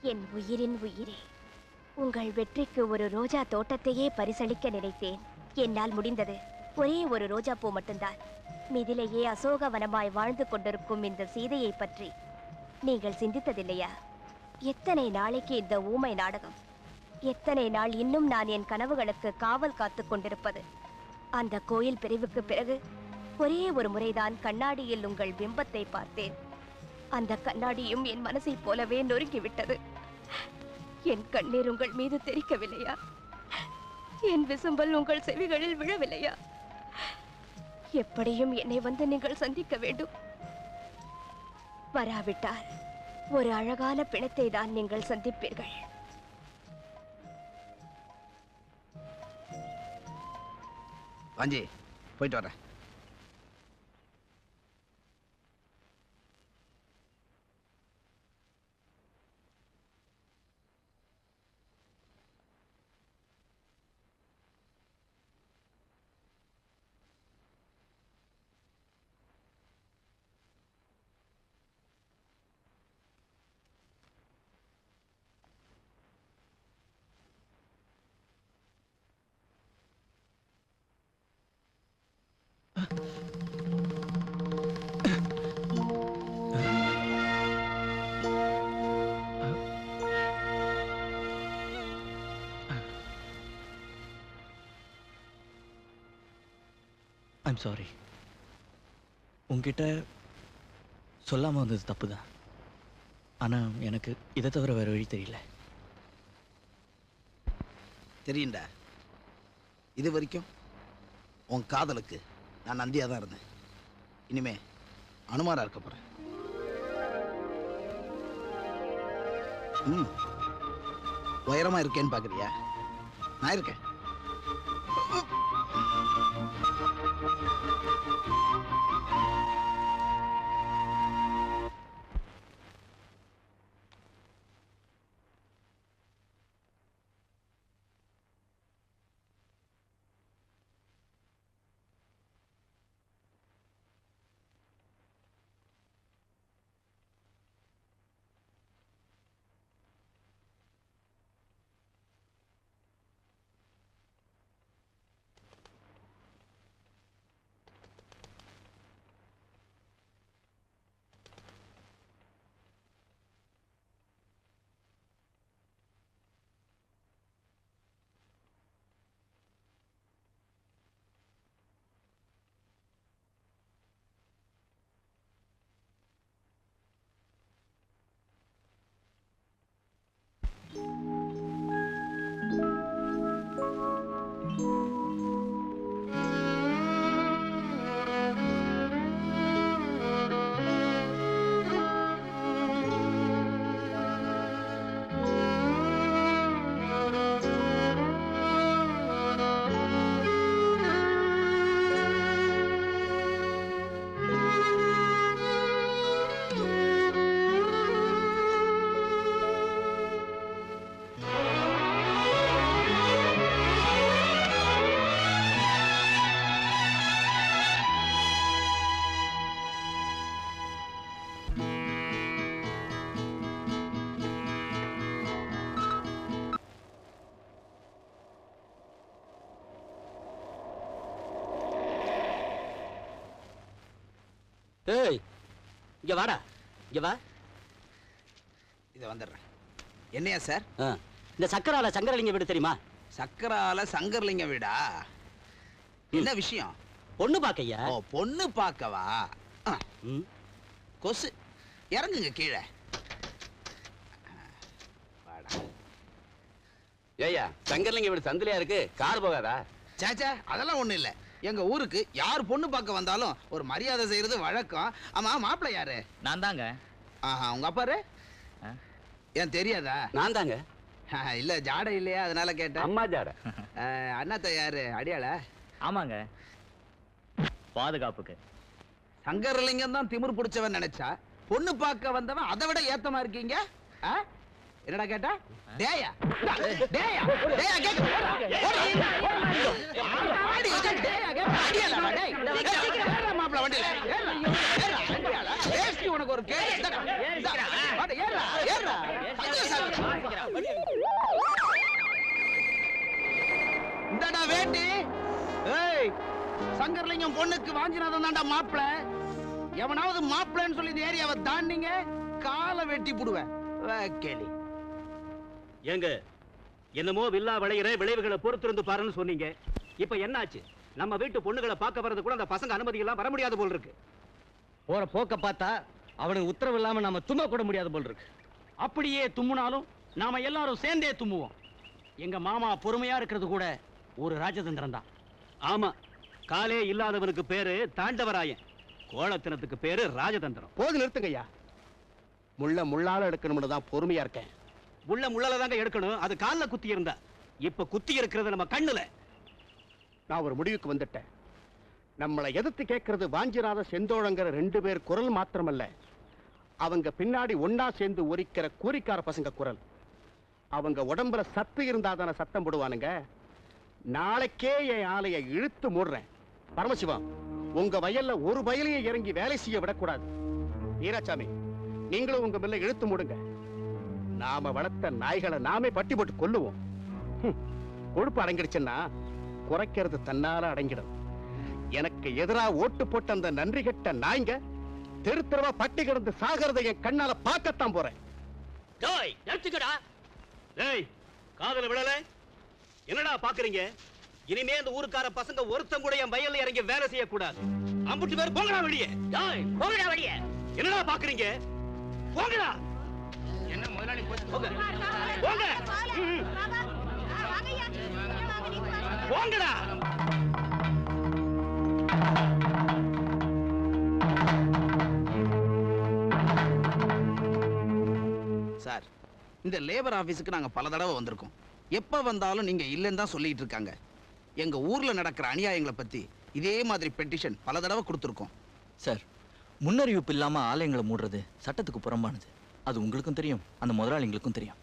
என் உயிரின் உயிரே, உங்கள் வெற்றிக்கு ஒரு ரோஜா தோட்டத்தையே பரிசளிக்க நினைத்தேன். என்னால் முடிந்தது ஒரே ஒரு ரோஜா பூ மட்டும்தான். மிதிலையே அசோகவனமாய் வாழ்ந்து கொண்டிருக்கும் இந்த சீதையை பற்றி நீங்கள் சிந்தித்ததில்லையா? எத்தனை நாளைக்கு இந்த ஊமை நாடகம்? எத்தனை நாள் இன்னும் நான் என் கனவுகளுக்கு காவல் காத்து கொண்டிருப்பது? அந்த கோயில் பிரிவுக்கு பிறகு ஒரே ஒரு முறைதான் கண்ணாடியில் உங்கள் பிம்பத்தை பார்த்தேன். அந்த கண்ணாடியும் என் மனசை போலவே நொறுங்கிவிட்டது. என் கண்ணீர் உங்கள் மீது தெரிக்கவில்லையா? என் விசும்பல் உங்கள் செவிகளில் விழவில்லையா? எப்படியும் என்னை வந்து நீங்கள் சந்திக்க வேண்டும். வராவிட்டால் ஒரு அழகான பிணத்தை தான் நீங்கள் சந்திப்பீர்கள். வாஞ்சி, போயிட்டு வரேன். I'm sorry. உங்ககிட்ட சொல்லாமல் வந்தது தப்பு தான். ஆனால் எனக்கு இதை தவிர வேறு வழி தெரியல. தெரியுண்டா, இது வரைக்கும் உன் காதலுக்கு நான் நந்தியாக தான் இருந்தேன். இனிமே அனுமாரா இருக்க போறேன். உயரமா இருக்கேன்னு பாக்குறியா? நான் இருக்கேன். ஏய், இங்க வாடா. இங்க வா. இதை வந்துடுறேன். என்னையா சார்? இந்த சக்கரால சங்கரலிங்க வீடு தெரியுமா? சக்கரால சங்கரலிங்க வீடா? என்ன விஷயம்? பொண்ணு பாக்கையா? ஓ, பொண்ணு பார்க்கவா? கொசு, இறங்குங்க கீழே. ஏய்யா, சங்கரலிங்க வீடு சந்திலையா இருக்கு, கார் போகாதா? சேச்சா, அதெல்லாம் ஒண்ணு இல்ல. எங்க ஊருக்கு யார் பொண்ணு பார்க்க வந்தாலும் ஒரு மரியாதை செய்யறது வழக்கம். ஆமா, மாப்பிள்ளை யாரு? நான் தாங்க. ஆஹா, உங்க அப்பாரு? ஏன் தெரியாதா? நான் தாங்க. இல்ல, ஜாடை இல்லையா, அதனால கேட்டேன். அம்மா ஜாடை. அண்ணாத்த யாரு? அடியாள? ஆமாங்க, பாதுகாப்புக்கு. சங்கரலிங்கம் தான் திமிர் பிடிச்சவன் நினைச்சா பொண்ணு பார்க்க வந்தவன் அதை விட ஏத்தமா இருக்கீங்க. என்னடா கேட்டா? டேயா டேயா டேயா கேக்க மாப்பிள வண்டியில உனக்கு ஒரு கேள்வி. சங்கர்லிங்கம் பொண்ணுக்கு வாஞ்சிநாதன் தான்டா மாப்பிள. எவனாவது மாப்பிளன்னு சொல்லி இந்த ஏரியாவை தாண்டிங்க காலை வெட்டி புடுவேன். கேளி ஏங்க என்னமோ வில்லா விளையிற விளைவுகளை பொறுத்திருந்து பாருன்னு சொன்னீங்க. இப்ப என்னாச்சு? நம்ம வீட்டு பொண்ணுகளை பார்க்க வர்றது கூட அந்த பசங்க அனுமதி எல்லாம் வர முடியாது போல் இருக்கு. போற போக்க பார்த்தா அவனுக்கு உத்தரவு இல்லாம நாம தும்ம கூட முடியாது போல் இருக்கு. அப்படியே தும்முனாலும் நாம எல்லாரும் சேர்ந்தே தும்முவோம். எங்க மாமா பொறுமையா இருக்கிறது கூட ஒரு ராஜதந்திரம் தான். ஆமா, காலே இல்லாதவனுக்கு பேரு தாண்டவராயன், கோலத்தினத்துக்கு பேரு ராஜதந்திரம். போது நிறுத்துங்கய்யா. முள்ள முள்ளால எடுக்கணும்னு தான் பொறுமையா இருக்கேன். உள்ள முள்ளால தாங்க எடுக்கணும், அது கால்ல குத்தி இருந்தா. இப்ப குத்தி இருக்கிறது நம்ம கண்ணுல. நான் ஒரு முடிவுக்கு வந்துட்டேன். நம்மளை எதிர்த்து கேட்கறது வாஞ்சிராத செந்தோழங்கிற 2 பேர் குரல் மாத்திரமல்ல, அவங்க பின்னாடி ஒன்னா சேர்ந்து ஒரிக்கிற கூரிக்கார பசங்க குரல். அவங்க உடம்புல சத்து இருந்தாதான சத்தம் போடுவானுங்க. நாளைக்கே என் ஆலையை இழுத்து மூடுறேன். பரமசிவம், உங்க வயல்ல ஒரு வயலையும் இறங்கி வேலை செய்ய விடக்கூடாது. வீராசாமி, நீங்களும் உங்க மேல இழுத்து மூடுங்க. நாம வளர்த்த நாய்களை நாமே பட்டி போட்டு கொல்லுவோம். கொழுப்பு அடங்கிடுச்சுன்னா குறைக்கிறது தன்னால அடங்கிடும். எனக்கு எதிரா ஓட்டு போட்ட அந்த நன்றி கெட்ட நாய்ங்க தெரு தெருவா பட்டி கிடந்து சாகிறதை என் கண்ணால பார்க்கத்தான் போறேன். டேய் நிறுத்துக்கடா. டேய் காதுல விழல? என்னடா பாக்குறீங்க? இனிமே இந்த ஊருக்கார பசங்க ஒருத்தன் கூட என் வயல்ல இறங்கி வேலை செய்ய கூடாது. அம்புட்டு பேர் போங்கடா வெளியே. டேய் போங்கடா வெளியே. என்னடா பாக்குறீங்க? போங்கடா. என்ன முதலாளி போங்க போங்க போங்கடா. சார், இந்த லேபர் ஆபீஸுக்கு நாங்க பல தடவை வந்திருக்கோம். எப்ப வந்தாலும் நீங்க இல்லைன்னு தான் சொல்லிட்டு இருக்காங்க. எங்க ஊர்ல நடக்கிற அநியாயங்களை பத்தி இதே மாதிரி பெட்டிஷன் பல தடவை கொடுத்துருக்கோம். சார், முன்னறிவிப்பு இல்லாம ஆலயங்களை மூடுறது சட்டத்துக்கு புறம்பானது. அது உங்களுக்கும் தெரியும், அந்த முதலாளிங்களுக்கும் தெரியும்.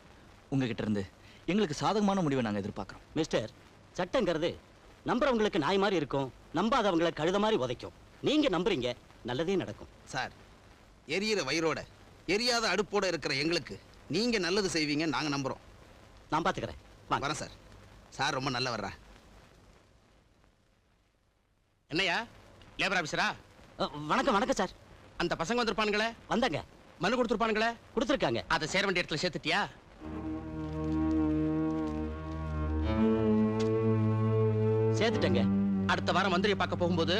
உங்ககிட்ட இருந்து எங்களுக்கு சாதகமான முடிவை நாங்க எதிர்பார்க்கிறோம். மிஸ்டர், சட்டங்கிறது நம்புறவங்களுக்கு நாய் மாதிரி இருக்கும், நம்பாதவங்களை கழுத மாதிரி உதைக்கும். நீங்க நம்புறீங்க, நல்லதே நடக்கும். சார், எரியிற வயிறோட எரியாத அடுப்போட இருக்கிற எங்களுக்கு நீங்க நல்லது செய்வீங்க நாங்க நம்புறோம். நான் பாத்துக்கிறேன். வரேன் சார். சார் ரொம்ப நல்ல வர்றா. என்னையா லேபர் ஆபீசரா? வணக்கம் வணக்கம் சார். அந்த பசங்க வந்திருப்பானுங்களே, வந்தாங்க. மனு கொடுத்துருப்பானுங்களே, கொடுத்துருக்காங்க. அதை சேர வேண்டிய இடத்துல சேர்த்துட்டியா? சேர்த்துட்டேங்க. அடுத்த வாரம் மந்திரியை பார்க்க போகும்போது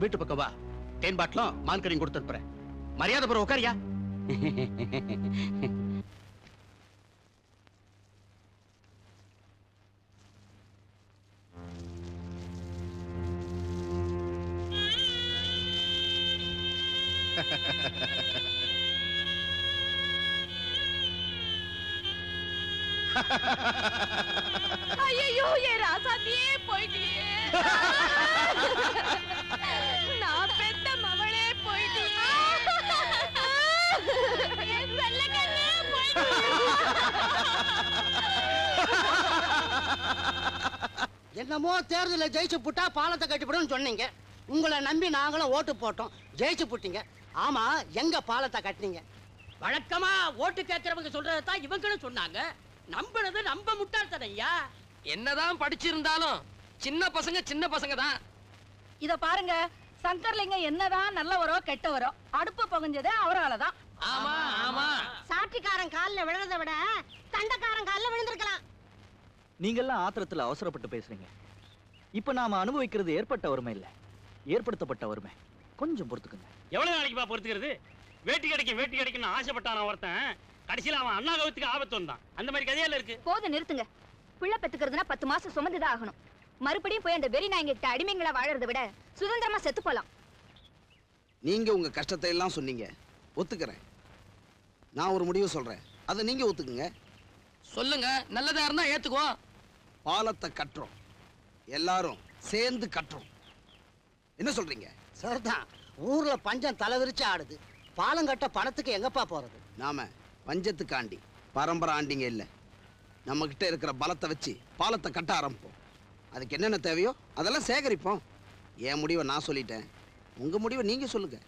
வீட்டு பக்கம் வா. தேன் பாட்டிலும் மான்கறியும் கொடுத்துருப்பேன். மரியாதை பூர்வம் உட்காரியா. ஐயோ, என் ராசாத்தியே போயிட்டியே. நான் பெத்த மவளே போயிட்டியே. என் செல்லக்கண்ணே போயிட்டியே. என்னமோ தேர்தல ஜெயிச்சு புட்டா பாலத்தை கட்டிவிடும் சொன்னீங்க. உங்களை நம்பி நாங்களும் ஓட்டு போட்டோம், ஜெயிச்சு புட்டீங்க. ஆமா, எங்க பாலத்தை கட்டினீங்க? வழக்கமா ஓட்டு கேட்கறவங்க சொல்றதான் இவங்களும் சொன்னாங்க. நம்புறது நம்ப முட்டாள்தனையா. என்னதான் படிச்சிருந்தாலும் சின்ன பசங்க தான். இத பாருங்க, சங்கர்லிங்கம் என்னதான் நல்லவரோ கெட்டவரோ, அடுப்பு பகுஞ்சது அவராலதான். ஆமா ஆமா. சாட்சிக்காரன் காலில் விழுறதை விட தண்டக்காரன் காலில் விழுந்திருக்கலாம். நீங்கெல்லாம் ஆத்திரத்துல அவசரப்பட்டு பேசுறீங்க. இப்ப நாம அனுபவிக்கிறது ஏற்பட்ட வறுமை இல்ல, ஏற்படுத்தப்பட்ட வறுமை. கொஞ்சம் பொறுத்துக்குங்க. எவ்வளவு நாளைக்குப்பா பொறுத்துக்கிறது? வேட்டி கிடைக்கும் ஆசைப்பட்டான ஒருத்தன் கடைசியில அவன் அண்ணா கவுத்துக்கு ஆபத்து வந்தான். அந்த மாதிரி கதையில இருக்கு. போது நிறுத்துங்க. பிள்ளை பெத்துக்கிறதுனா 10 மாசம் சுமந்துதான் ஆகணும். மறுபடியும் போய் அந்த வெறி நாய்ங்க கிட்ட அடிமைங்களா வாழறதை விட சுதந்திரமா செத்து போலாம். நீங்க உங்க கஷ்டத்தை எல்லாம் சொன்னீங்க, ஒத்துக்கிறேன். நான் ஒரு முடிவு சொல்றேன், அதை நீங்க ஒத்துக்குங்க. சொல்லுங்க, நல்லதா இருந்தா ஏத்துக்குவோம். பாலத்தை கட்டுறோம், எல்லாரும் சேர்ந்து கட்டுறோம். என்ன சொல்றீங்க? சரிதான். ஊர்ல பஞ்சம் தலைவிரிச்சு ஆடுது. பாலம் கட்ட பணத்துக்கு எங்கப்பா போறது? நாம பஞ்சத்துக்காண்டி பரம்பரை ஆண்டிங்க இல்ல. நம்ம கிட்ட இருக்கிற பலத்தை வச்சு பாலத்தை கட்ட ஆரம்பிப்போம். அதுக்கு என்னென்ன தேவையோ அதெல்லாம் சேகரிப்போம். என் முடிவை நான் சொல்லிட்டேன், உங்க முடிவை நீங்க சொல்லுங்க.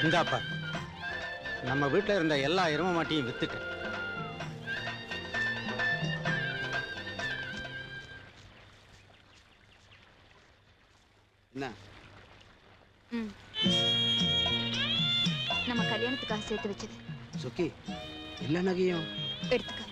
இந்தாப்பா, நம்ம வீட்டில் இருந்த எல்லா எரும மாட்டையும் வித்துட்டேன். என்ன நம்ம கல்யாணத்துக்காக சேர்த்து வச்சது. சுக்கி எல்லா நகையும் எடுத்துக்க.